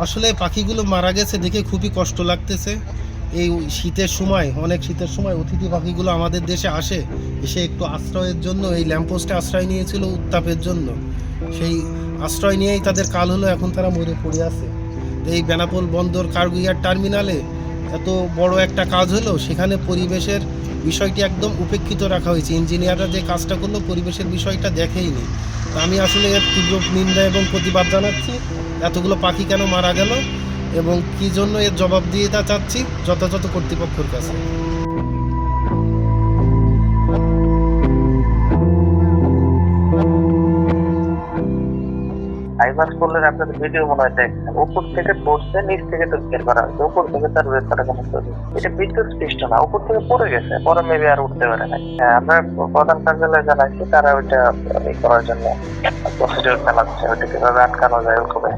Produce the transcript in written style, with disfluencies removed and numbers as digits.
আসলে পাখিগুলো মারা গেছে দেখে খুবই কষ্ট লাগতেছে। এই শীতের সময়, অনেক শীতের সময় অতিথি পাখিগুলো আমাদের দেশে আসে, এসে একটু আশ্রয়ের জন্য এই ল্যাম্পপোস্টে আশ্রয় নিয়েছিল উত্তাপের জন্য। সেই আশ্রয় নিয়েই তাদের কাল হলো, এখন তারা মরে পড়ে আছে। তো এই বেনাপোল বন্দর কার্গো ইয়ার্ড টার্মিনালে এত বড় একটা কাজ হলো, সেখানে পরিবেশের বিষয়টি একদম উপেক্ষিত রাখা হয়েছে। ইঞ্জিনিয়াররা যে কাজটা করলো পরিবেশের বিষয়টা দেখেইনি। তো আমি আসলে এর তীব্র নিন্দা এবং প্রতিবাদ জানাচ্ছি। এতগুলো পাখি কেন মারা গেল এবং কী জন্য এর জবাব দিয়ে তা চাচ্ছি যথাযথ কর্তৃপক্ষের কাছে। ফাইবার স্কুলের আপনাদের ভিডিও মনে হয় দেখছেন, উপর থেকে পড়ছে, নিচ থেকে তো বের করা হয়েছে, উপর থেকে তার বের করা কেন তৈরি, এটা বিদ্যুৎ স্পৃষ্ট না, উপর থেকে পড়ে গেছে, পরে মেবি আর উঠতে পারে না। আমরা প্রধান কার্যালয়ে জানাইছি, তারা ওইটা করার জন্য প্রসিডিউর চালাচ্ছে, ওইটা কিভাবে আটকানো যায় ওইভাবে